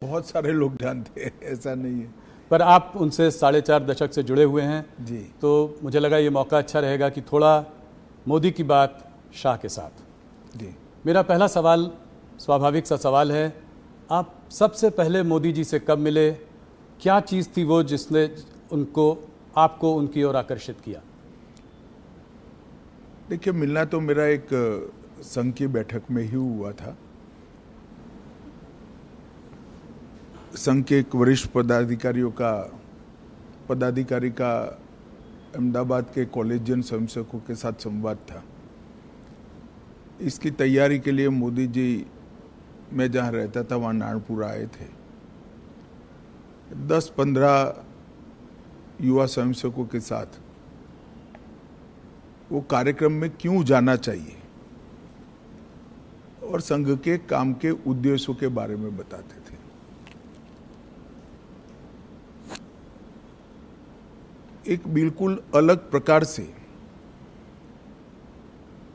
बहुत सारे लोग जानते हैं, ऐसा नहीं है। पर आप उनसे 4.5 दशक से जुड़े हुए हैं जी। तो मुझे लगा ये मौका अच्छा रहेगा कि थोड़ा मोदी की बात शाह के साथ। जी। मेरा पहला सवाल स्वाभाविक सा सवाल है, आप सबसे पहले मोदी जी से कब मिले? क्या चीज़ थी वो जिसने आपको उनकी ओर आकर्षित किया? देखिए, मिलना तो मेरा एक संघ की बैठक में ही हुआ था। संघ के एक वरिष्ठ पदाधिकारी का अहमदाबाद के कॉलेजियन स्वयंसेवकों के साथ संवाद था। इसकी तैयारी के लिए मोदी जी, मैं जहाँ रहता था वहाँ नारायणपुर आए थे। 10-15 युवा स्वयंसेवकों के साथ वो कार्यक्रम में क्यों जाना चाहिए और संघ के काम के उद्देश्यों के बारे में बताते थे। एक बिल्कुल अलग प्रकार से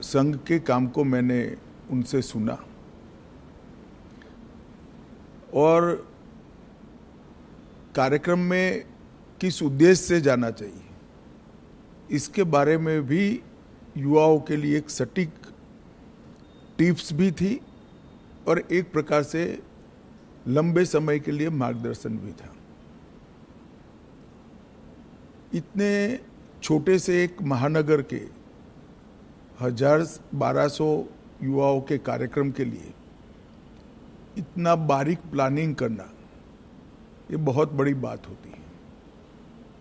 संघ के काम को मैंने उनसे सुना और कार्यक्रम में किस उद्देश्य से जाना चाहिए इसके बारे में भी युवाओं के लिए एक सटीक टिप्स भी थी और एक प्रकार से लंबे समय के लिए मार्गदर्शन भी था। इतने छोटे से एक महानगर के 1200 युवाओं के कार्यक्रम के लिए इतना बारीक प्लानिंग करना, ये बहुत बड़ी बात होती है।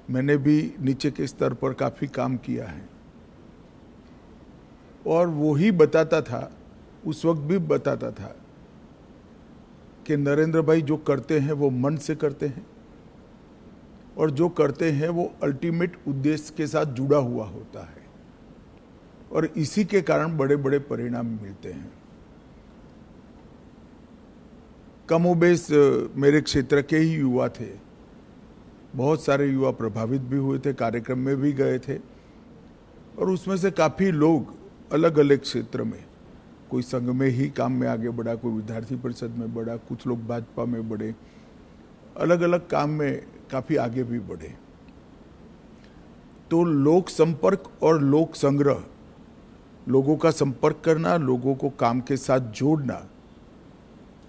मैंने भी नीचे के स्तर पर काफ़ी काम किया है और वो ही बताता था, उस वक्त भी बताता था कि नरेंद्र भाई जो करते हैं वो मन से करते हैं और जो करते हैं वो अल्टीमेट उद्देश्य के साथ जुड़ा हुआ होता है और इसी के कारण बड़े बड़े परिणाम मिलते हैं। कमोबेश मेरे क्षेत्र के ही युवा थे, बहुत सारे युवा प्रभावित भी हुए थे, कार्यक्रम में भी गए थे और उसमें से काफ़ी लोग अलग अलग क्षेत्र में, कोई संघ में ही काम में आगे बढ़ा, कोई विद्यार्थी परिषद में बढ़ा, कुछ लोग भाजपा में बढ़े, अलग अलग काम में काफ़ी आगे भी बढ़े। तो लोक संपर्क और लोक संग्रह, लोगों का संपर्क करना, लोगों को काम के साथ जोड़ना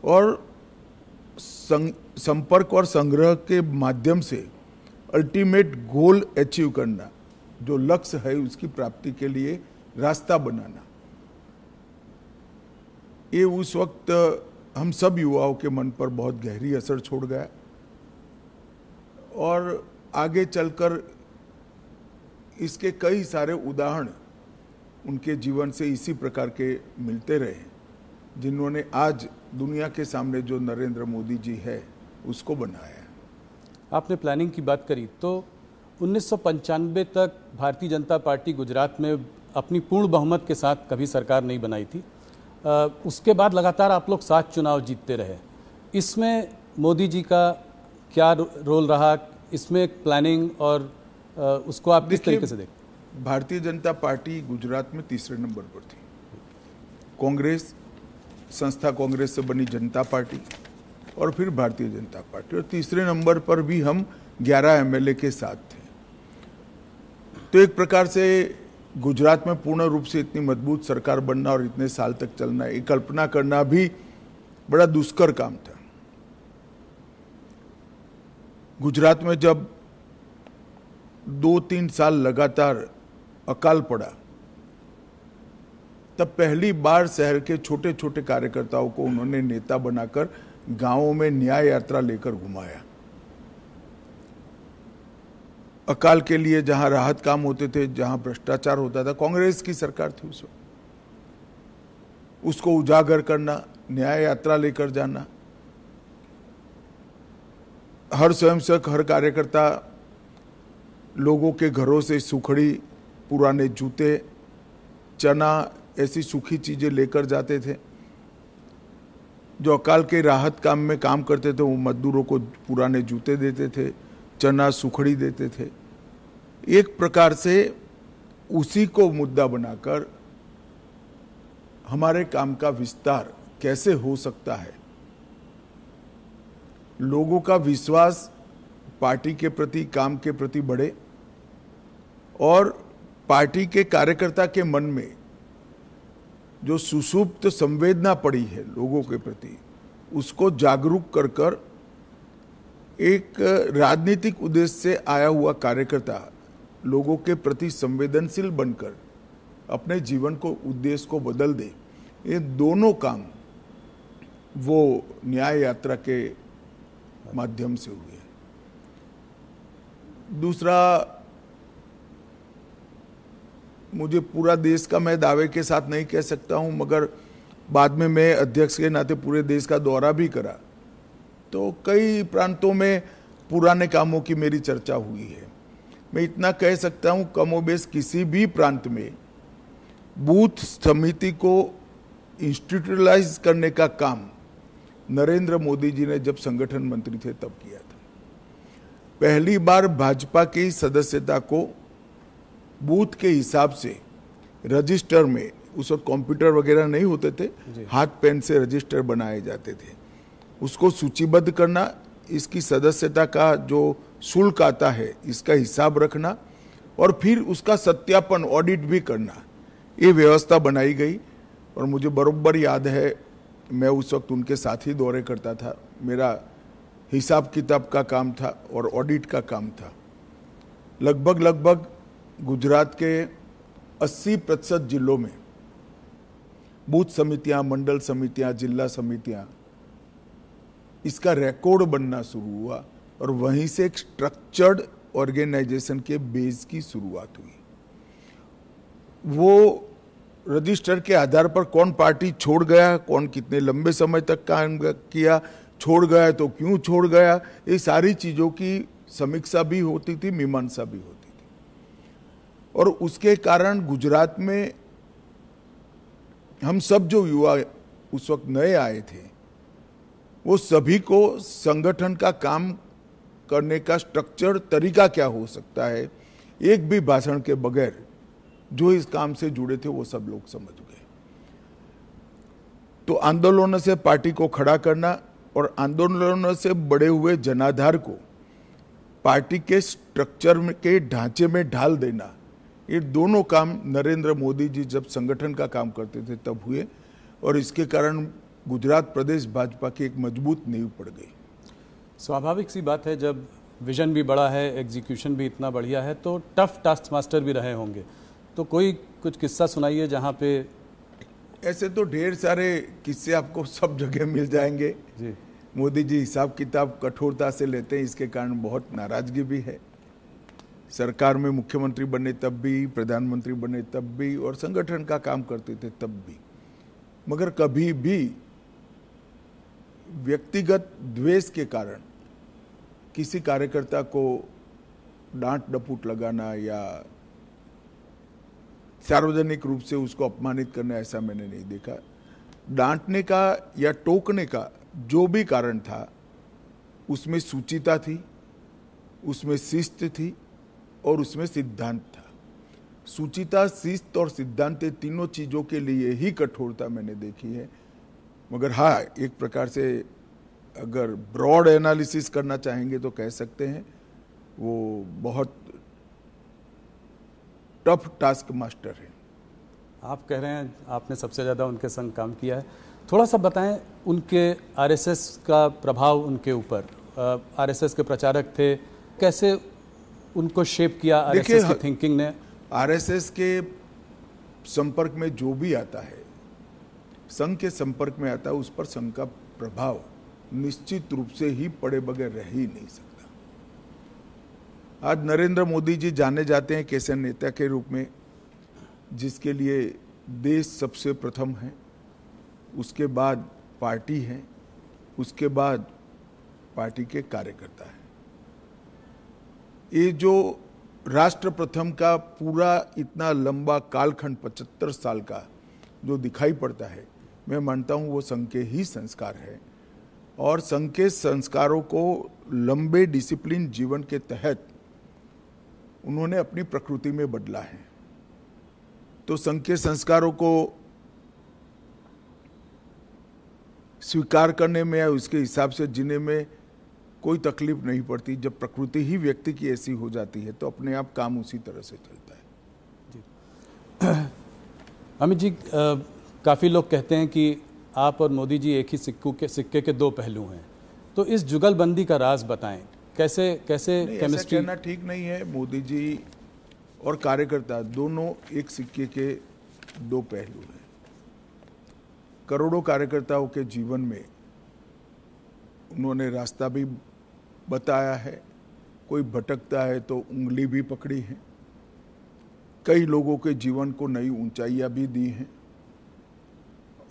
और संपर्क और संग्रह के माध्यम से अल्टीमेट गोल अचीव करना, जो लक्ष्य है उसकी प्राप्ति के लिए रास्ता बनाना, ये उस वक्त हम सब युवाओं के मन पर बहुत गहरी असर छोड़ गया और आगे चलकर इसके कई सारे उदाहरण उनके जीवन से इसी प्रकार के मिलते रहे, जिन्होंने आज दुनिया के सामने जो नरेंद्र मोदी जी है उसको बनाया। आपने प्लानिंग की बात करी तो 1995 तक भारतीय जनता पार्टी गुजरात में अपनी पूर्ण बहुमत के साथ कभी सरकार नहीं बनाई थी। उसके बाद लगातार आप लोग 7 चुनाव जीतते रहे। इसमें मोदी जी का क्या रोल रहा? इसमें प्लानिंग और उसको आप किस तरीके से देखते? भारतीय जनता पार्टी गुजरात में तीसरे नंबर पर थी। कांग्रेस, संस्था कांग्रेस से बनी जनता पार्टी और फिर भारतीय जनता पार्टी, और तीसरे नंबर पर भी हम 11 एमएलए के साथ थे। तो एक प्रकार से गुजरात में पूर्ण रूप से इतनी मजबूत सरकार बनना और इतने साल तक चलना, ये कल्पना करना भी बड़ा दुष्कर काम था। गुजरात में जब 2-3 साल लगातार अकाल पड़ा, तब पहली बार शहर के छोटे छोटे कार्यकर्ताओं को उन्होंने नेता बनाकर गांवों में न्याय यात्रा लेकर घुमाया। अकाल के लिए जहां राहत काम होते थे, जहां भ्रष्टाचार होता था, कांग्रेस की सरकार थी उस वक्त, उसको उजागर करना, न्याय यात्रा लेकर जाना। हर स्वयंसेवक, हर कार्यकर्ता लोगों के घरों से सुखड़ी, पुराने जूते, चना, ऐसी सूखी चीजें लेकर जाते थे। जो अकाल के राहत काम में काम करते थे वो मजदूरों को पुराने जूते देते थे, चना, सुखड़ी देते थे। एक प्रकार से उसी को मुद्दा बनाकर हमारे काम का विस्तार कैसे हो सकता है, लोगों का विश्वास पार्टी के प्रति, काम के प्रति बढ़े और पार्टी के कार्यकर्ता के मन में जो सुषुप्त संवेदना पड़ी है लोगों के प्रति, उसको जागरूक कर कर एक राजनीतिक उद्देश्य से आया हुआ कार्यकर्ता लोगों के प्रति संवेदनशील बनकर अपने जीवन को, उद्देश्य को बदल दे। ये दोनों काम वो न्याय यात्रा के माध्यम से हुए। दूसरा, मुझे पूरा देश का मैं दावे के साथ नहीं कह सकता हूं, मगर बाद में मैं अध्यक्ष के नाते पूरे देश का दौरा भी करा, तो कई प्रांतों में पुराने कामों की मेरी चर्चा हुई है। मैं इतना कह सकता हूं, कमोबेश किसी भी प्रांत में बूथ समिति को इंस्टीट्यूशनलाइज करने का काम नरेंद्र मोदी जी ने जब संगठन मंत्री थे तब किया था। पहली बार भाजपा की सदस्यता को बूथ के हिसाब से रजिस्टर में, उस वक्त कंप्यूटर वगैरह नहीं होते थे, हाथ पेन से रजिस्टर बनाए जाते थे, उसको सूचीबद्ध करना, इसकी सदस्यता का जो शुल्क आता है इसका हिसाब रखना और फिर उसका सत्यापन, ऑडिट भी करना, ये व्यवस्था बनाई गई। और मुझे बरोबर याद है, मैं उस वक्त उनके साथ ही दौरे करता था, मेरा हिसाब किताब का काम था और ऑडिट का काम था। लगभग गुजरात के 80% जिलों में बूथ समितियां, मंडल समितियां, जिला समितियां, इसका रिकॉर्ड बनना शुरू हुआ और वहीं से एक स्ट्रक्चर्ड ऑर्गेनाइजेशन के बेस की शुरुआत हुई। वो रजिस्टर के आधार पर कौन पार्टी छोड़ गया, कौन कितने लंबे समय तक काम किया, छोड़ गया तो क्यों छोड़ गया, ये सारी चीजों की समीक्षा भी होती थी, मीमांसा भी होती थी। और उसके कारण गुजरात में हम सब जो युवा उस वक्त नए आए थे, वो सभी को संगठन का काम करने का स्ट्रक्चर, तरीका क्या हो सकता है, एक भी भाषण के बगैर जो इस काम से जुड़े थे वो सब लोग समझ गए। तो आंदोलनों से पार्टी को खड़ा करना और आंदोलनों से बड़े हुए जनाधार को पार्टी के स्ट्रक्चर के ढांचे में ढाल देना, ये दोनों काम नरेंद्र मोदी जी जब संगठन का काम करते थे तब हुए और इसके कारण गुजरात प्रदेश भाजपा की एक मजबूत नींव पड़ गई। स्वाभाविक सी बात है, जब विजन भी बड़ा है, एग्जीक्यूशन भी इतना बढ़िया है, तो टफ टास्क मास्टर भी रहे होंगे। तो कोई कुछ किस्सा सुनाइए जहाँ पे। ऐसे तो ढेर सारे किस्से आपको सब जगह मिल जाएंगे जी। मोदी जी हिसाब किताब कठोरता से लेते हैं, इसके कारण बहुत नाराजगी भी है। सरकार में मुख्यमंत्री बने तब भी, प्रधानमंत्री बने तब भी और संगठन का काम करते थे तब भी, मगर कभी भी व्यक्तिगत द्वेष के कारण किसी कार्यकर्ता को डांट डपूट लगाना या सार्वजनिक रूप से उसको अपमानित करना, ऐसा मैंने नहीं देखा। डांटने का या टोकने का जो भी कारण था, उसमें सूचिता थी, उसमें शिस्त थी और उसमें सिद्धांत था। सूचिता, शिस्त और सिद्धांत, तीनों चीजों के लिए ही कठोरता मैंने देखी है। मगर हाँ, एक प्रकार से अगर ब्रॉड एनालिसिस करना चाहेंगे तो कह सकते हैं वो बहुत टफ टास्क मास्टर है। आप कह रहे हैं आपने सबसे ज़्यादा उनके संग काम किया है, थोड़ा सा बताएं उनके आरएसएस का प्रभाव उनके ऊपर। आरएसएस के प्रचारक थे, कैसे उनको शेप किया आरएसएस की थिंकिंग ने? आरएसएस के संपर्क में जो भी आता है, संघ के संपर्क में आता है, उस पर संघ का प्रभाव निश्चित रूप से ही पड़े बगैर रह ही नहीं सकता। आज नरेंद्र मोदी जी जाने जाते हैं कैसे नेता के रूप में जिसके लिए देश सबसे प्रथम है, उसके बाद पार्टी है, उसके बाद पार्टी के कार्यकर्ता है। ये जो राष्ट्र प्रथम का पूरा इतना लंबा कालखंड 75 साल का जो दिखाई पड़ता है, मैं मानता हूं वो संघ के ही संस्कार है और संघ के संस्कारों को लंबे डिसिप्लिन जीवन के तहत उन्होंने अपनी प्रकृति में बदला है। तो संघ के संस्कारों को स्वीकार करने में या उसके हिसाब से जीने में कोई तकलीफ नहीं पड़ती। जब प्रकृति ही व्यक्ति की ऐसी हो जाती है तो अपने आप काम उसी तरह से चलता है। अमित जी, काफ़ी लोग कहते हैं कि आप और मोदी जी एक ही सिक्के के दो पहलू हैं, तो इस जुगलबंदी का राज बताएं। कैसे केमिस्ट्री? कहना ठीक नहीं है। मोदी जी और कार्यकर्ता दोनों एक सिक्के के दो पहलू हैं। करोड़ों कार्यकर्ताओं के जीवन में उन्होंने रास्ता भी बताया है, कोई भटकता है तो उंगली भी पकड़ी है, कई लोगों के जीवन को नई ऊंचाइयां भी दी हैं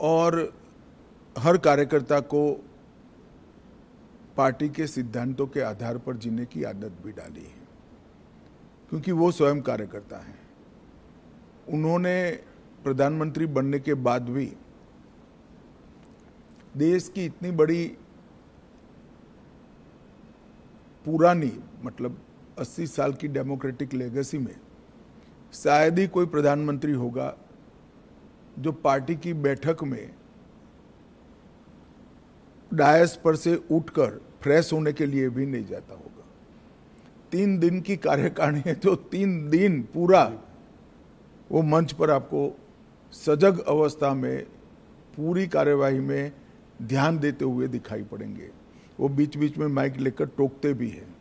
और हर कार्यकर्ता को पार्टी के सिद्धांतों के आधार पर जीने की आदत भी डाली है, क्योंकि वो स्वयं कार्यकर्ता हैं। उन्होंने प्रधानमंत्री बनने के बाद भी देश की इतनी बड़ी पुरानी, मतलब 80 साल की डेमोक्रेटिक लेगेसी में शायद ही कोई प्रधानमंत्री होगा जो पार्टी की बैठक में डायस पर से उठकर फ्रेश होने के लिए भी नहीं जाता होगा। 3 दिन की कार्यकारिणी है तो 3 दिन पूरा वो मंच पर आपको सजग अवस्था में पूरी कार्यवाही में ध्यान देते हुए दिखाई पड़ेंगे। वो बीच बीच में माइक लेकर टोकते भी हैं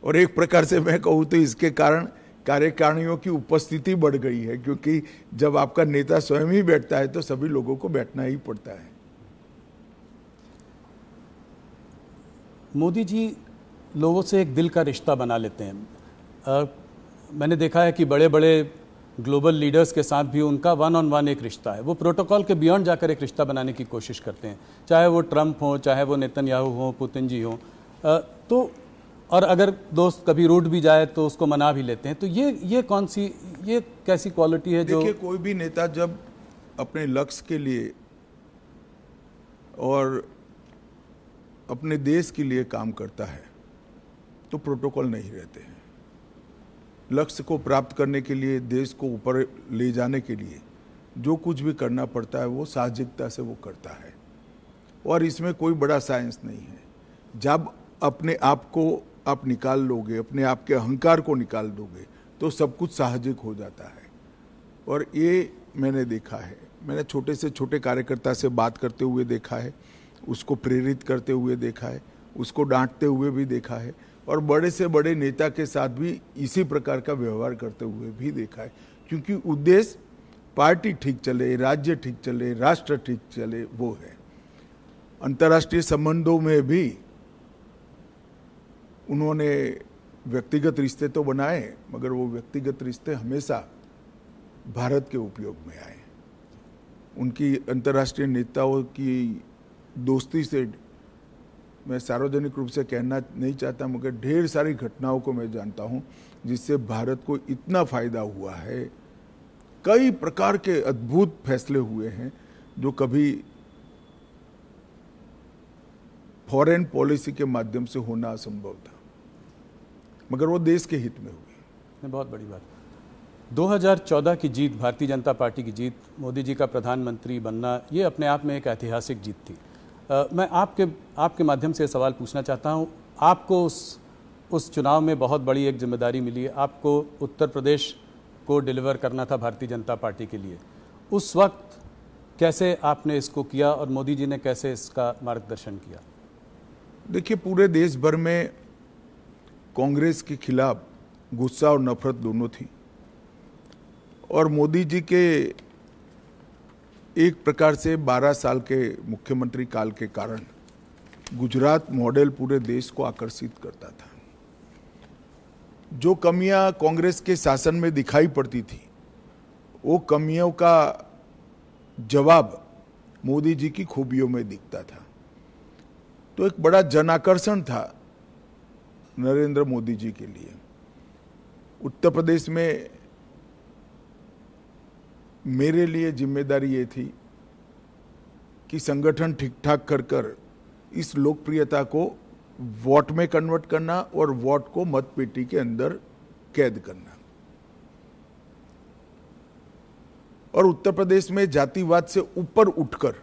और एक प्रकार से मैं कहूँ तो इसके कारण कार्यकारिणियों की उपस्थिति बढ़ गई है, क्योंकि जब आपका नेता स्वयं ही बैठता है तो सभी लोगों को बैठना ही पड़ता है। मोदी जी लोगों से एक दिल का रिश्ता बना लेते हैं। मैंने देखा है कि बड़े बड़े ग्लोबल लीडर्स के साथ भी उनका 1-on-1 एक रिश्ता है। वो प्रोटोकॉल के बियॉन्ड जाकर एक रिश्ता बनाने की कोशिश करते हैं, चाहे वो ट्रंप हो, चाहे वो नेतन्याहू हो, पुतिन जी हो। तो और अगर दोस्त कभी रूठ भी जाए तो उसको मना भी लेते हैं। तो ये कैसी क्वालिटी है जो? देखिए, कोई भी नेता जब अपने लक्ष्य के लिए और अपने देश के लिए काम करता है तो प्रोटोकॉल नहीं रहते हैं। लक्ष्य को प्राप्त करने के लिए, देश को ऊपर ले जाने के लिए जो कुछ भी करना पड़ता है वो साहसिकता से वो करता है और इसमें कोई बड़ा साइंस नहीं है। जब अपने आप को आप निकाल लोगे, अपने आप के अहंकार को निकाल दोगे तो सब कुछ साहसिक हो जाता है। और ये मैंने देखा है। मैंने छोटे से छोटे कार्यकर्ता से बात करते हुए देखा है, उसको प्रेरित करते हुए देखा है, उसको डांटते हुए भी देखा है और बड़े से बड़े नेता के साथ भी इसी प्रकार का व्यवहार करते हुए भी देखा है, क्योंकि उद्देश्य पार्टी ठीक चले, राज्य ठीक चले, राष्ट्र ठीक चले, वो है। अंतर्राष्ट्रीय संबंधों में भी उन्होंने व्यक्तिगत रिश्ते तो बनाए, मगर वो व्यक्तिगत रिश्ते हमेशा भारत के उपयोग में आए। उनकी अंतर्राष्ट्रीय नेताओं की दोस्ती से मैं सार्वजनिक रूप से कहना नहीं चाहता, मगर ढेर सारी घटनाओं को मैं जानता हूं जिससे भारत को इतना फायदा हुआ है। कई प्रकार के अद्भुत फैसले हुए हैं जो कभी फॉरेन पॉलिसी के माध्यम से होना असंभव था, मगर वो देश के हित में हुई। बहुत बड़ी बात। 2014 की जीत, भारतीय जनता पार्टी की जीत, मोदी जी का प्रधानमंत्री बनना, ये अपने आप में एक ऐतिहासिक जीत थी। मैं आपके माध्यम से सवाल पूछना चाहता हूँ। आपको उस चुनाव में बहुत बड़ी एक जिम्मेदारी मिली है। आपको उत्तर प्रदेश को डिलीवर करना था भारतीय जनता पार्टी के लिए। उस वक्त कैसे आपने इसको किया और मोदी जी ने कैसे इसका मार्गदर्शन किया? देखिए, पूरे देश भर में कांग्रेस के खिलाफ गुस्सा और नफरत दोनों थी और मोदी जी के एक प्रकार से 12 साल के मुख्यमंत्री काल के कारण गुजरात मॉडल पूरे देश को आकर्षित करता था। जो कमियां कांग्रेस के शासन में दिखाई पड़ती थी, वो कमियों का जवाब मोदी जी की खूबियों में दिखता था। तो एक बड़ा जन आकर्षण था नरेंद्र मोदी जी के लिए। उत्तर प्रदेश में मेरे लिए जिम्मेदारी ये थी कि संगठन ठीक ठाक कर इस लोकप्रियता को वोट में कन्वर्ट करना और वोट को मतपेटी के अंदर कैद करना। और उत्तर प्रदेश में जातिवाद से ऊपर उठकर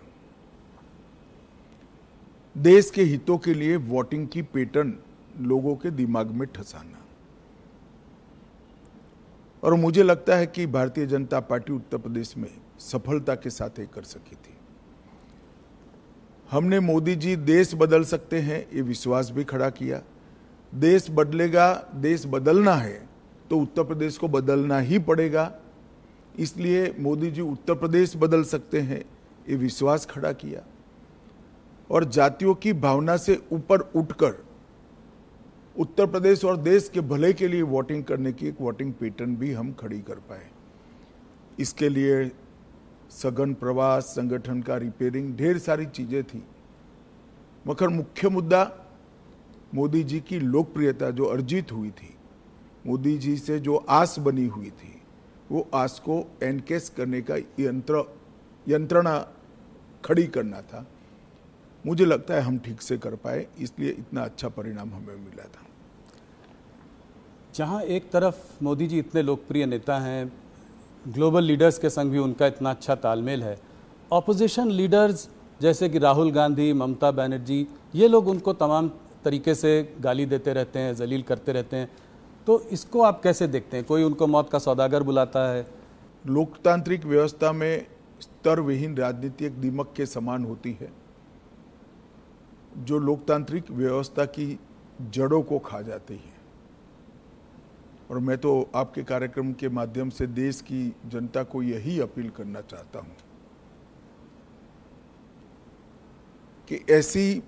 देश के हितों के लिए वोटिंग की पैटर्न लोगों के दिमाग में ठसाना। और मुझे लगता है कि भारतीय जनता पार्टी उत्तर प्रदेश में सफलता के साथ ये कर सकी थी। हमने मोदी जी देश बदल सकते हैं ये विश्वास भी खड़ा किया। देश बदलेगा, देश बदलना है तो उत्तर प्रदेश को बदलना ही पड़ेगा, इसलिए मोदी जी उत्तर प्रदेश बदल सकते हैं ये विश्वास खड़ा किया। और जातियों की भावना से ऊपर उठकर उत्तर प्रदेश और देश के भले के लिए वोटिंग करने की एक वोटिंग पैटर्न भी हम खड़ी कर पाए। इसके लिए सघन प्रवास, संगठन का रिपेयरिंग, ढेर सारी चीजें थी, मगर मुख्य मुद्दा मोदी जी की लोकप्रियता जो अर्जित हुई थी, मोदी जी से जो आस बनी हुई थी, वो आस को एनकेस करने का यंत्रणा खड़ी करना था। मुझे लगता है हम ठीक से कर पाए, इसलिए इतना अच्छा परिणाम हमें मिला था। जहां एक तरफ मोदी जी इतने लोकप्रिय नेता हैं, ग्लोबल लीडर्स के संग भी उनका इतना अच्छा तालमेल है, ऑपोजिशन लीडर्स जैसे कि राहुल गांधी, ममता बनर्जी, ये लोग उनको तमाम तरीके से गाली देते रहते हैं, जलील करते रहते हैं, तो इसको आप कैसे देखते हैं? कोई उनको मौत का सौदागर बुलाता है। लोकतांत्रिक व्यवस्था में स्तर विहीन राजनीति एक दीमक के समान होती है जो लोकतांत्रिक व्यवस्था की जड़ों को खा जाती है। और मैं तो आपके कार्यक्रम के माध्यम से देश की जनता को यही अपील करना चाहता हूं कि ऐसी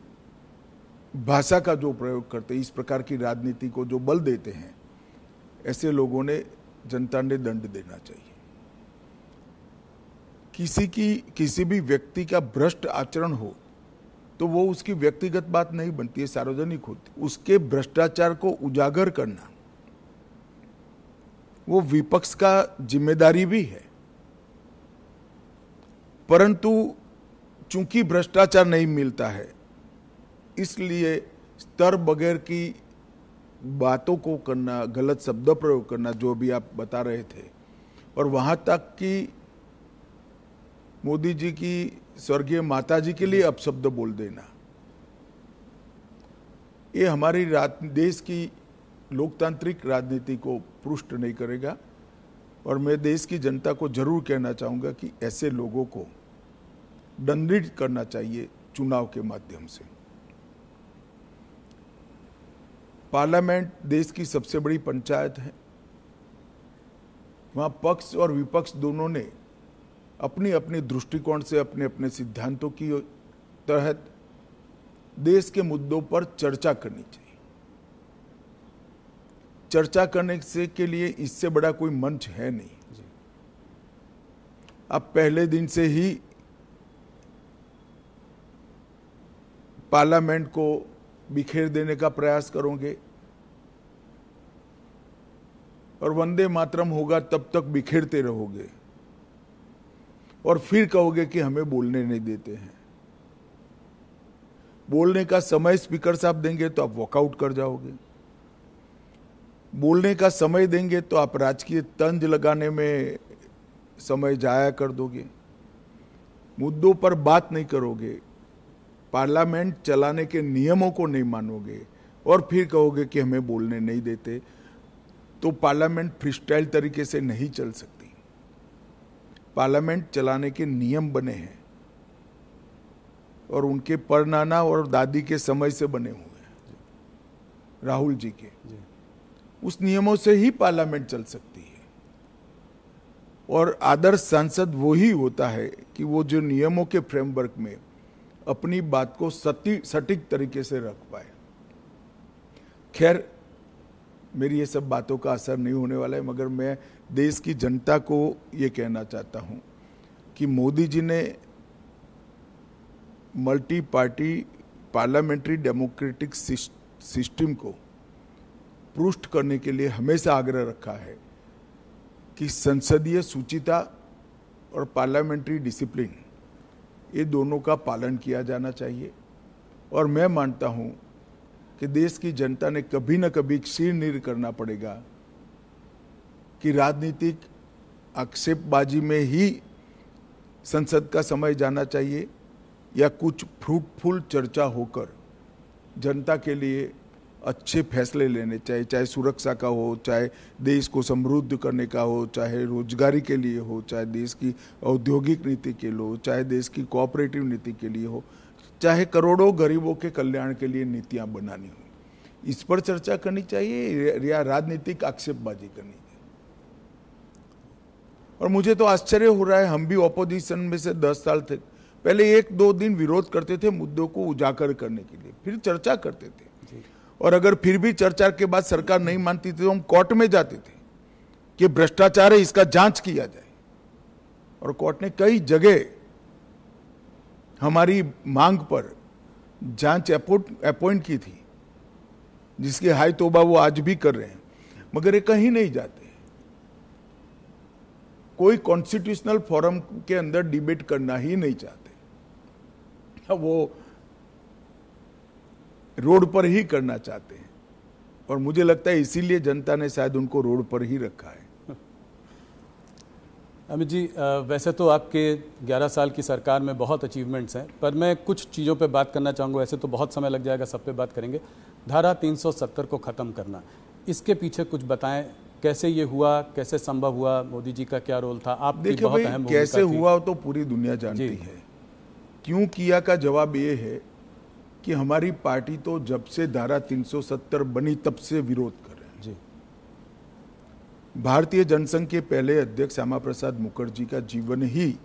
भाषा का जो प्रयोग करते, इस प्रकार की राजनीति को जो बल देते हैं, ऐसे लोगों ने, जनता ने दंड देना चाहिए। किसी भी व्यक्ति का भ्रष्ट आचरण हो तो वो उसकी व्यक्तिगत बात नहीं बनती है, सार्वजनिक होती। उसके भ्रष्टाचार को उजागर करना वो विपक्ष का जिम्मेदारी भी है, परंतु चूंकि भ्रष्टाचार नहीं मिलता है, इसलिए स्तर बगैर की बातों को करना, गलत शब्द प्रयोग करना, जो भी आप बता रहे थे, और वहां तक कि मोदी जी की स्वर्गीय माता जी के लिए अपशब्द बोल देना, ये हमारी देश की लोकतांत्रिक राजनीति को पुष्ट नहीं करेगा। और मैं देश की जनता को जरूर कहना चाहूंगा कि ऐसे लोगों को दंडित करना चाहिए चुनाव के माध्यम से। पार्लियामेंट देश की सबसे बड़ी पंचायत है, वहां पक्ष और विपक्ष दोनों ने अपनी अपनी दृष्टिकोण से, अपने अपने सिद्धांतों की तहत देश के मुद्दों पर चर्चा करनी चाहिए। चर्चा करने से के लिए इससे बड़ा कोई मंच है नहीं। आप पहले दिन से ही पार्लियामेंट को बिखेर देने का प्रयास करोगे और वंदे मातरम होगा तब तक बिखेरते रहोगे, और फिर कहोगे कि हमें बोलने नहीं देते हैं। बोलने का समय स्पीकर साहब देंगे तो आप वॉकआउट कर जाओगे, बोलने का समय देंगे तो आप राजकीय तंज लगाने में समय जाया कर दोगे, मुद्दों पर बात नहीं करोगे, पार्लियामेंट चलाने के नियमों को नहीं मानोगे, और फिर कहोगे कि हमें बोलने नहीं देते, तो पार्लियामेंट फ्रीस्टाइल तरीके से नहीं चल सकती। पार्लियामेंट चलाने के नियम बने हैं और उनके परनाना और दादी के समय से बने हुए हैं, राहुल जी के। उस नियमों से ही पार्लियामेंट चल सकती है। और आदर्श सांसद वो ही होता है कि वो जो नियमों के फ्रेमवर्क में अपनी बात को सटीक तरीके से रख पाए। खैर, मेरी ये सब बातों का असर नहीं होने वाला है, मगर मैं देश की जनता को ये कहना चाहता हूं कि मोदी जी ने multi party parliamentary democratic system को पुष्ट करने के लिए हमेशा आग्रह रखा है कि संसदीय सूचिता और पार्लियामेंट्री डिसिप्लिन, ये दोनों का पालन किया जाना चाहिए। और मैं मानता हूं कि देश की जनता ने कभी न कभी सिर नीर करना पड़ेगा कि राजनीतिक आक्षेपबाजी में ही संसद का समय जाना चाहिए या कुछ फ्रूटफुल चर्चा होकर जनता के लिए अच्छे फैसले लेने चाहिए, चाहे सुरक्षा का हो, चाहे देश को समृद्ध करने का हो, चाहे रोजगारी के लिए हो, चाहे देश की औद्योगिक नीति के लिए हो, चाहे देश की कोऑपरेटिव नीति के लिए हो, चाहे करोड़ों गरीबों के कल्याण के लिए नीतियां बनानी हो, इस पर चर्चा करनी चाहिए या राजनीतिक आक्षेपबाजी करनी चाहिए। और मुझे तो आश्चर्य हो रहा है, हम भी ऑपोजिशन में से 10 साल थे, पहले 1-2 दिन विरोध करते थे मुद्दों को उजागर करने के लिए, फिर चर्चा करते थे, और अगर फिर भी चर्चा के बाद सरकार नहीं मानती थी तो हम कोर्ट में जाते थे कि भ्रष्टाचार है, इसका जांच किया जाए। और कोर्ट ने कई जगह हमारी मांग पर जांच अपॉइंट की थी, जिसकी हाय तौबा वो आज भी कर रहे हैं, मगर ये कहीं नहीं जाते। कोई कॉन्स्टिट्यूशनल फोरम के अंदर डिबेट करना ही नहीं चाहते, वो रोड पर ही करना चाहते हैं, और मुझे लगता है इसीलिए जनता ने शायद उनको रोड पर ही रखा है। अमित जी, वैसे तो आपके 11 साल की सरकार में बहुत अचीवमेंट्स हैं, पर मैं कुछ चीज़ों पे बात करना चाहूँगा। ऐसे तो बहुत समय लग जाएगा, सब पे बात करेंगे। धारा 370 को ख़त्म करना, इसके पीछे कुछ बताएं, कैसे ये हुआ, कैसे संभव हुआ, मोदी जी का क्या रोल था? आप देखिए भाई, कैसे हुआ तो पूरी दुनिया जानती है। क्यों किया का जवाब ये है कि हमारी पार्टी तो जब से धारा 370 बनी तब से विरोध कर रहे हैं। भारतीय जनसंघ के पहले अध्यक्ष श्यामा प्रसाद मुखर्जी का जीवन ही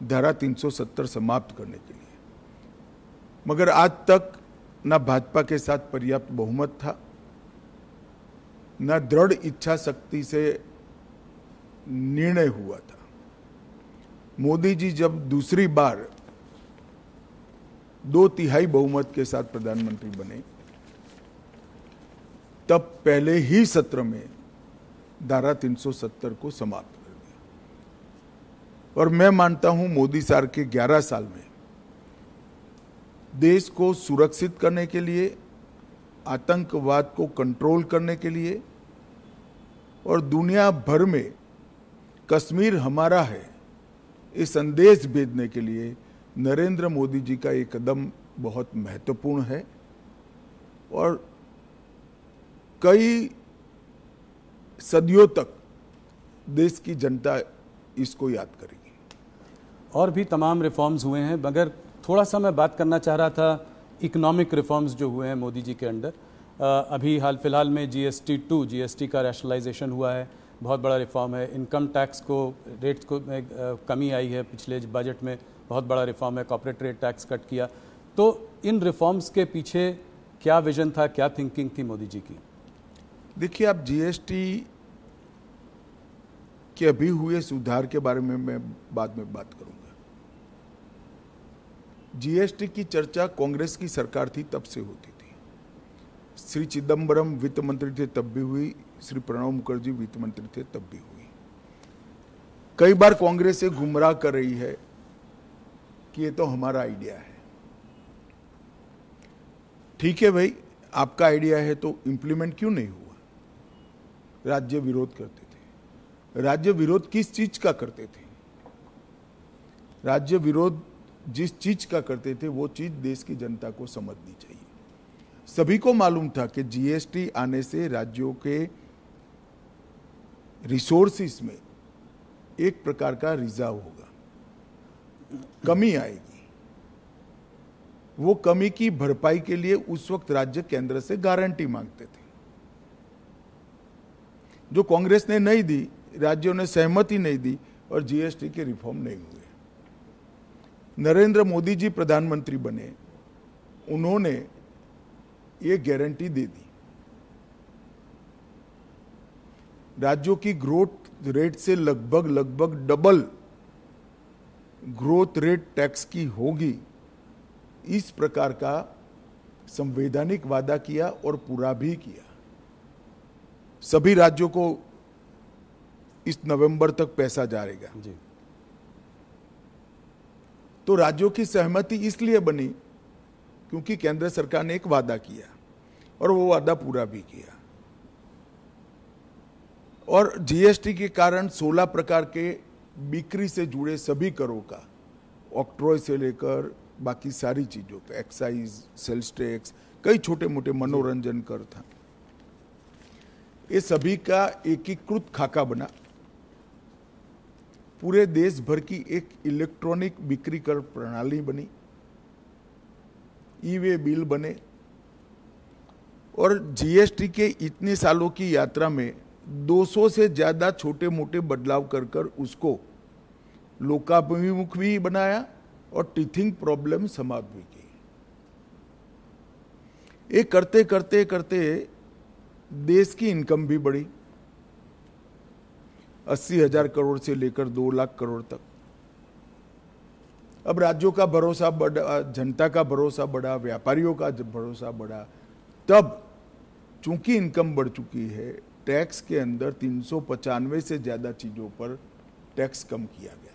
धारा 370 समाप्त करने के लिए, मगर आज तक न भाजपा के साथ पर्याप्त बहुमत था, न दृढ़ इच्छा शक्ति से निर्णय हुआ था। मोदी जी जब दूसरी बार 2/3 बहुमत के साथ प्रधानमंत्री बने, तब पहले ही सत्र में धारा 370 को समाप्त कर दिया। और मैं मानता हूं मोदी सरकार के 11 साल में देश को सुरक्षित करने के लिए, आतंकवाद को कंट्रोल करने के लिए और दुनिया भर में कश्मीर हमारा है ये संदेश भेजने के लिए नरेंद्र मोदी जी का ये कदम बहुत महत्वपूर्ण है, और कई सदियों तक देश की जनता इसको याद करेगी। और भी तमाम रिफॉर्म्स हुए हैं, मगर थोड़ा सा मैं बात करना चाह रहा था इकोनॉमिक रिफॉर्म्स जो हुए हैं मोदी जी के अंडर। अभी हाल फिलहाल में जीएसटी का रैशनलाइजेशन हुआ है, बहुत बड़ा रिफॉर्म है। इनकम टैक्स को रेट्स को कमी आई है, पिछले बजट में बहुत बड़ा रिफॉर्म है। कॉर्पोरेट रेट टैक्स कट किया। तो इन रिफॉर्म्स के पीछे क्या विजन था, क्या थिंकिंग थी मोदी जी की? देखिए, आप जीएसटी के अभी हुए सुधार के बारे में मैं बाद में बात करूंगा। जीएसटी की चर्चा कांग्रेस की सरकार थी तब से होती थी। श्री चिदम्बरम वित्त मंत्री थे तब भी हुई, श्री प्रणब मुखर्जी वित्त मंत्री थे तब भी हुई। कई बार कांग्रेस से गुमराह कर रही है कि ये तो हमारा आइडिया है। ठीक है भाई, आपका आइडिया है तो इंप्लीमेंट क्यों नहीं हुआ? राज्य विरोध करते थे। राज्य विरोध किस चीज का करते थे? राज्य विरोध जिस चीज का करते थे वो चीज देश की जनता को समझनी चाहिए। सभी को मालूम था कि जीएसटी आने से राज्यों के रिसोर्सेस में एक प्रकार का रिजार्व होगा, कमी आएगी। वो कमी की भरपाई के लिए उस वक्त राज्य केंद्र से गारंटी मांगते थे, जो कांग्रेस ने नहीं दी, राज्यों ने सहमति नहीं दी और जीएसटी के रिफॉर्म नहीं हुए। नरेंद्र मोदी जी प्रधानमंत्री बने, उन्होंने ये गारंटी दे दी। राज्यों की ग्रोथ रेट से लगभग डबल ग्रोथ रेट टैक्स की होगी, इस प्रकार का संवैधानिक वादा किया और पूरा भी किया। सभी राज्यों को इस नवंबर तक पैसा जाएगा जी। तो राज्यों की सहमति इसलिए बनी क्योंकि केंद्र सरकार ने एक वादा किया और वो वादा पूरा भी किया। और जीएसटी के कारण 16 प्रकार के बिक्री से जुड़े सभी करों का, ऑक्ट्रॉय से लेकर बाकी सारी चीजों पे, एक्साइज, सेल्स टैक्स, कई छोटे मोटे मनोरंजन कर था, ये सभी का एकीकृत खाका बना। पूरे देश भर की एक इलेक्ट्रॉनिक बिक्री कर प्रणाली बनी, ई वे बिल बने, और जीएसटी के इतने सालों की यात्रा में 200 से ज्यादा छोटे मोटे बदलाव कर कर उसको लोकाभिमुख भी बनाया और टीथिंग प्रॉब्लम समाप्त भी की। ये करते करते करते देश की इनकम भी बढ़ी, 80,000 करोड़ से लेकर 2 लाख करोड़ तक। अब राज्यों का भरोसा बढ़ा, जनता का भरोसा बढ़ा, व्यापारियों का भरोसा बढ़ा। तब चूंकि इनकम बढ़ चुकी है, टैक्स के अंदर 395 से ज्यादा चीजों पर टैक्स कम किया गया।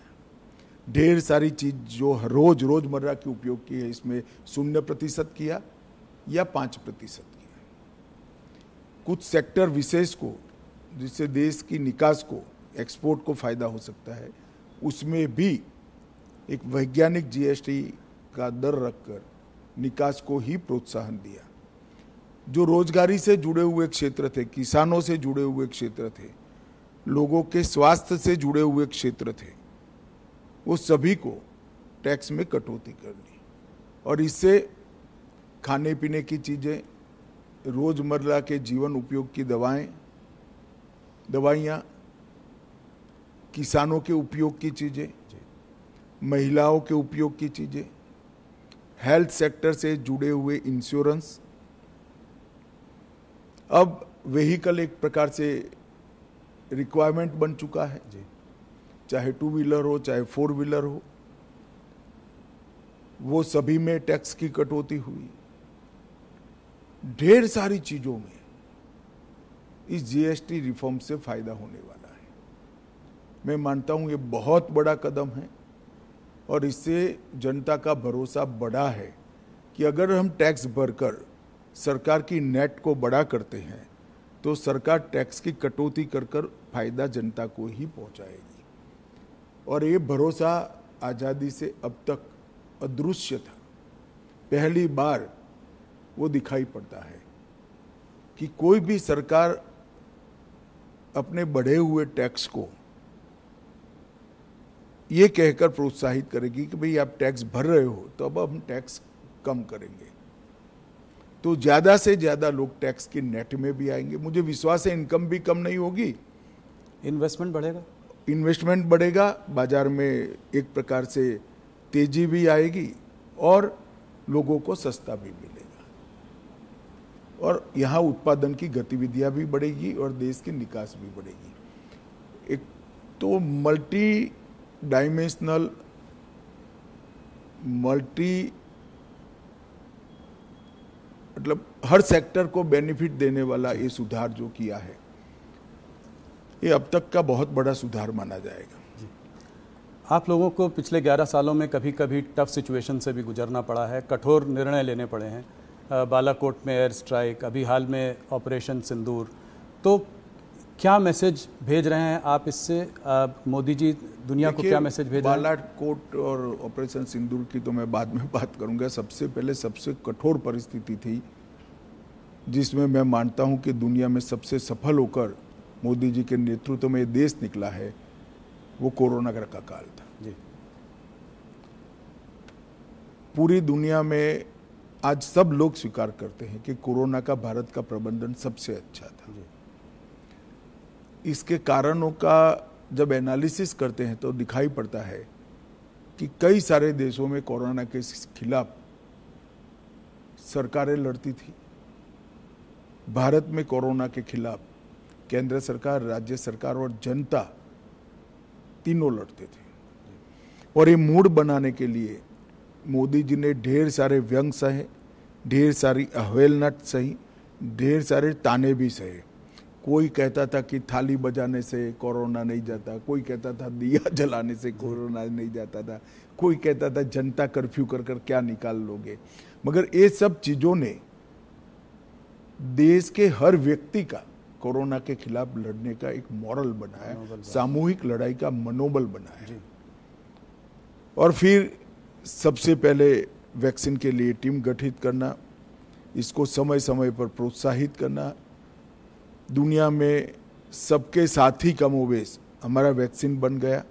ढेर सारी चीज जो रोजमर्रा के उपयोग की है, इसमें 0% किया या 5% किया। कुछ सेक्टर विशेष को, जिससे देश की निकास को, एक्सपोर्ट को फायदा हो सकता है, उसमें भी एक वैज्ञानिक जीएसटी का दर रखकर निकास को ही प्रोत्साहन दिया। जो रोजगारी से जुड़े हुए क्षेत्र थे, किसानों से जुड़े हुए क्षेत्र थे, लोगों के स्वास्थ्य से जुड़े हुए क्षेत्र थे, वो सभी को टैक्स में कटौती कर दी। और इससे खाने पीने की चीजें, रोजमर्रा के जीवन उपयोग की दवाइयाँ, किसानों के उपयोग की चीजें, महिलाओं के उपयोग की चीजें, हेल्थ सेक्टर से जुड़े हुए इंश्योरेंस। अब व्हीकल एक प्रकार से रिक्वायरमेंट बन चुका है, चाहे 2 व्हीलर हो चाहे 4 व्हीलर हो, वो सभी में टैक्स की कटौती हुई। ढेर सारी चीजों में इस जीएसटी रिफॉर्म से फायदा होने वाला है। मैं मानता हूं ये बहुत बड़ा कदम है और इससे जनता का भरोसा बढ़ा है कि अगर हम टैक्स भरकर सरकार की नेट को बड़ा करते हैं तो सरकार टैक्स की कटौती कर कर फायदा जनता को ही पहुंचाएगी। और ये भरोसा आज़ादी से अब तक अदृश्य था, पहली बार वो दिखाई पड़ता है कि कोई भी सरकार अपने बढ़े हुए टैक्स को ये कहकर प्रोत्साहित करेगी कि भाई आप टैक्स भर रहे हो तो अब हम टैक्स कम करेंगे, तो ज्यादा से ज्यादा लोग टैक्स के नेट में भी आएंगे। मुझे विश्वास है इनकम भी कम नहीं होगी, इन्वेस्टमेंट बढ़ेगा, इन्वेस्टमेंट बढ़ेगा, बाजार में एक प्रकार से तेजी भी आएगी और लोगों को सस्ता भी मिलेगा और यहाँ उत्पादन की गतिविधियां भी बढ़ेगी और देश की निकास भी बढ़ेगी। एक तो मल्टी डायमेंशनल, मतलब हर सेक्टर को बेनिफिट देने वाला ये सुधार जो किया है, ये अब तक का बहुत बड़ा सुधार माना जाएगा। आप लोगों को पिछले 11 सालों में कभी कभी टफ सिचुएशन से भी गुजरना पड़ा है, कठोर निर्णय लेने पड़े हैं, बालाकोट में एयर स्ट्राइक, अभी हाल में ऑपरेशन सिंदूर। तो क्या मैसेज भेज रहे हैं आप इससे, मोदी जी दुनिया को क्या मैसेज भेज रहे हैं? बालाकोट और ऑपरेशन सिंदूर की तो मैं बाद में बात करूंगा। सबसे पहले सबसे कठोर परिस्थिति थी जिसमें मैं मानता हूं कि दुनिया में सबसे सफल होकर मोदी जी के नेतृत्व में देश निकला है, वो कोरोना का काल था। जी। पूरी दुनिया में आज सब लोग स्वीकार करते हैं कि कोरोना का भारत का प्रबंधन सबसे अच्छा था। इसके कारणों का जब एनालिसिस करते हैं तो दिखाई पड़ता है कि कई सारे देशों में कोरोना के खिलाफ सरकारें लड़ती थी। भारत में कोरोना के खिलाफ केंद्र सरकार, राज्य सरकार और जनता तीनों लड़ते थे। और ये मूड बनाने के लिए मोदी जी ने ढेर सारे व्यंग सहे, ढेर सारी अवहेलना सही, ढेर सारे ताने भी सहे। कोई कहता था कि थाली बजाने से कोरोना नहीं जाता, कोई कहता था दिया जलाने से कोरोना नहीं जाता था, कोई कहता था जनता कर्फ्यू कर कर क्या निकाल लोगे। मगर ये सब चीजों ने देश के हर व्यक्ति का कोरोना के खिलाफ लड़ने का एक मॉरल बनाया, सामूहिक लड़ाई का मनोबल बनाया। और फिर सबसे पहले वैक्सीन के लिए टीम गठित करना, इसको समय समय पर प्रोत्साहित करना, दुनिया में सबके साथ ही कमोबेश हमारा वैक्सीन बन गया।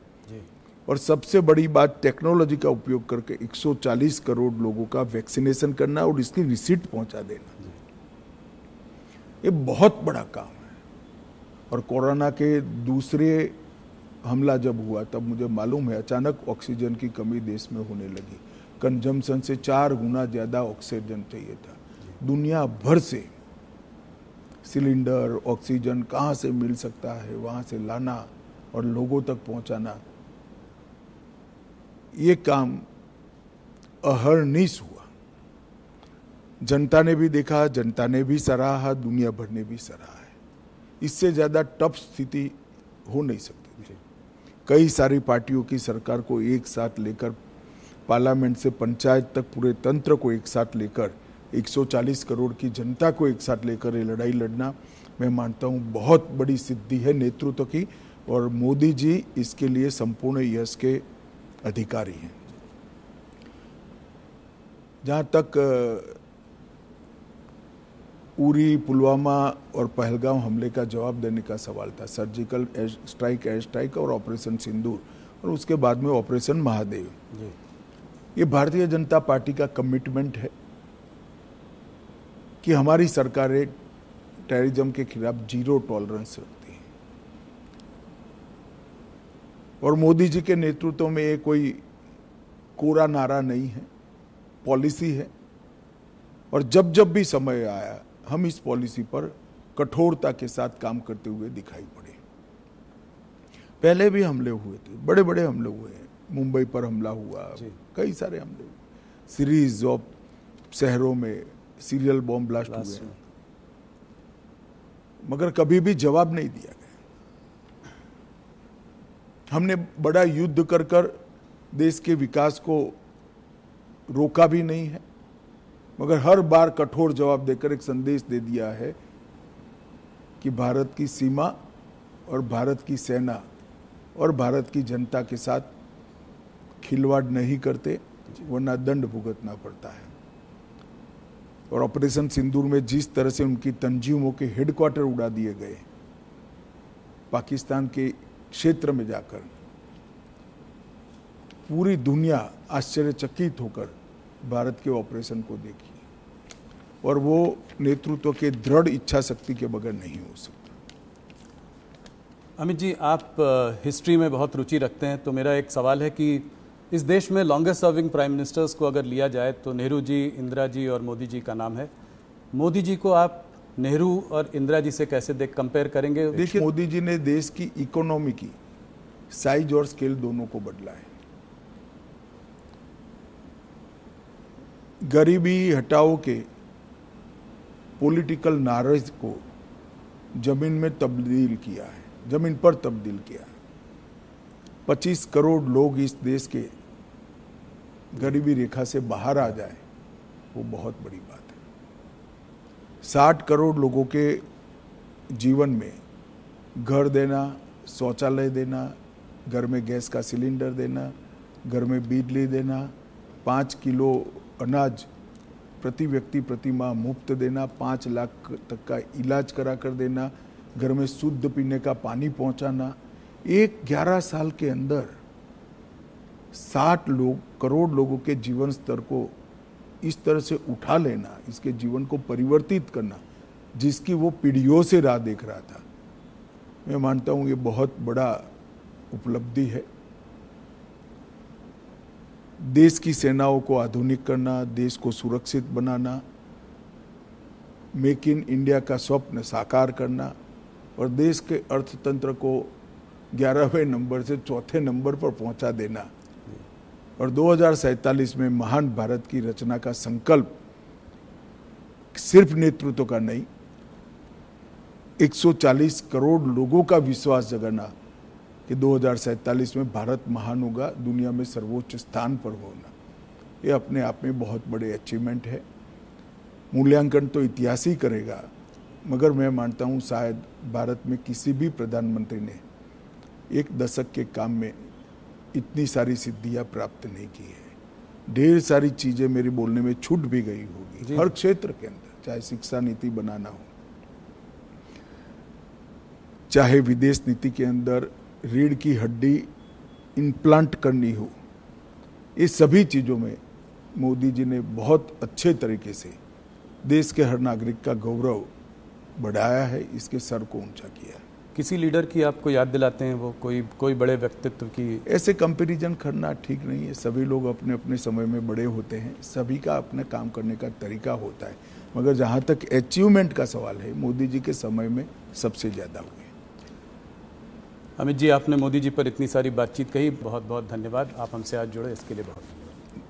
और सबसे बड़ी बात, टेक्नोलॉजी का उपयोग करके 140 करोड़ लोगों का वैक्सीनेशन करना और इसकी रिसीट पहुंचा देना, ये बहुत बड़ा काम है। और कोरोना के दूसरे हमला जब हुआ तब मुझे मालूम है अचानक ऑक्सीजन की कमी देश में होने लगी। कंजम्पशन से 4 गुना ज़्यादा ऑक्सीजन चाहिए था। दुनिया भर से सिलेंडर, ऑक्सीजन कहाँ से मिल सकता है वहाँ से लाना और लोगों तक पहुँचाना, ये काम अहर्निश हुआ। जनता ने भी देखा, जनता ने भी सराहा, दुनिया भर ने भी सराहा है। इससे ज़्यादा टफ स्थिति हो नहीं सकती थी। कई सारी पार्टियों की सरकार को एक साथ लेकर, पार्लियामेंट से पंचायत तक पूरे तंत्र को एक साथ लेकर, 140 करोड़ की जनता को एक साथ लेकर ये लड़ाई लड़ना, मैं मानता हूँ बहुत बड़ी सिद्धि है नेतृत्व की। और मोदी जी इसके लिए संपूर्ण यश के अधिकारी हैं। जहाँ तक उरी, पुलवामा और पहलगाम हमले का जवाब देने का सवाल था, सर्जिकल एयर स्ट्राइक और ऑपरेशन सिंदूर और उसके बाद में ऑपरेशन महादेव, ये भारतीय जनता पार्टी का कमिटमेंट है कि हमारी सरकारें टेररिज्म के खिलाफ जीरो टॉलरेंस रखती हैं। और मोदी जी के नेतृत्व में ये कोई कोरा नारा नहीं है, पॉलिसी है। और जब जब भी समय आया हम इस पॉलिसी पर कठोरता के साथ काम करते हुए दिखाई पड़े। पहले भी हमले हुए थे, बड़े बड़े हमले हुए हैं। मुंबई पर हमला हुआ, कई सारे हमले हुए, सीरीज ऑफ शहरों में सीरियल बॉम्ब ब्लास्ट हुए, मगर कभी भी जवाब नहीं दिया गया। हमने बड़ा युद्ध कर कर देश के विकास को रोका भी नहीं है, मगर हर बार कठोर जवाब देकर एक संदेश दे दिया है कि भारत की सीमा और भारत की सेना और भारत की जनता के साथ खिलवाड़ नहीं करते, वरना दंड भुगतना पड़ता है। और ऑपरेशन सिंदूर में जिस तरह से उनकी तंजीमों के हेडक्वार्टर उड़ा दिए गए, पाकिस्तान के क्षेत्र में जाकर, पूरी दुनिया आश्चर्यचकित होकर भारत के ऑपरेशन को देखी। और वो नेतृत्व के दृढ़ इच्छा शक्ति के बगैर नहीं हो सकता। अमित जी, आप हिस्ट्री में बहुत रुचि रखते हैं, तो मेरा एक सवाल है कि इस देश में लॉन्गेस्ट सर्विंग प्राइम मिनिस्टर्स को अगर लिया जाए तो नेहरू जी, इंदिरा जी और मोदी जी का नाम है। मोदी जी को आप नेहरू और इंदिरा जी से कैसे कंपेयर करेंगे? देखिए, मोदी जी ने देश की इकोनॉमी की साइज और स्केल दोनों को बदला है। गरीबी हटाओ के पॉलिटिकल नारेज को जमीन में तब्दील किया है, जमीन पर तब्दील किया है। 25 करोड़ लोग इस देश के गरीबी रेखा से बाहर आ जाए, वो बहुत बड़ी बात है। 60 करोड़ लोगों के जीवन में घर देना, शौचालय देना, घर में गैस का सिलेंडर देना, घर में बिजली देना, 5 किलो अनाज प्रति व्यक्ति प्रति माह मुफ्त देना, 5 लाख तक का इलाज करा कर देना, घर में शुद्ध पीने का पानी पहुंचाना। 11 साल के अंदर 60 करोड़ लोगों के जीवन स्तर को इस तरह से उठा लेना, इसके जीवन को परिवर्तित करना, जिसकी वो पीढ़ियों से राह देख रहा था, मैं मानता हूँ ये बहुत बड़ा उपलब्धि है। देश की सेनाओं को आधुनिक करना, देश को सुरक्षित बनाना, मेक इन इंडिया का स्वप्न साकार करना और देश के अर्थतंत्र को 11वें नंबर से 4थे नंबर पर पहुंचा देना और 2047 में महान भारत की रचना का संकल्प सिर्फ नेतृत्व का नहीं, 140 करोड़ लोगों का विश्वास जगाना कि 2047 में भारत महान होगा, दुनिया में सर्वोच्च स्थान पर होना, ये अपने आप में बहुत बड़े अचीवमेंट है। मूल्यांकन तो इतिहास ही करेगा, मगर मैं मानता हूँ शायद भारत में किसी भी प्रधानमंत्री ने 1 दशक के काम में इतनी सारी सिद्धियाँ प्राप्त नहीं की है। ढेर सारी चीजें मेरी बोलने में छूट भी गई होगी, हर क्षेत्र के अंदर, चाहे शिक्षा नीति बनाना हो, चाहे विदेश नीति के अंदर रीढ़ की हड्डी इम्प्लांट करनी हो, ये सभी चीजों में मोदी जी ने बहुत अच्छे तरीके से देश के हर नागरिक का गौरव बढ़ाया है, इसके सर को ऊंचा किया है। किसी लीडर की आपको याद दिलाते हैं वो, कोई बड़े व्यक्तित्व की? ऐसे कंपैरिजन करना ठीक नहीं है, सभी लोग अपने अपने समय में बड़े होते हैं, सभी का अपने काम करने का तरीका होता है, मगर जहाँ तक अचीवमेंट का सवाल है, मोदी जी के समय में सबसे ज़्यादा हुए। अमित जी, आपने मोदी जी पर इतनी सारी बातचीत कही, बहुत बहुत धन्यवाद। आप हमसे आज जुड़े इसके लिए बहुत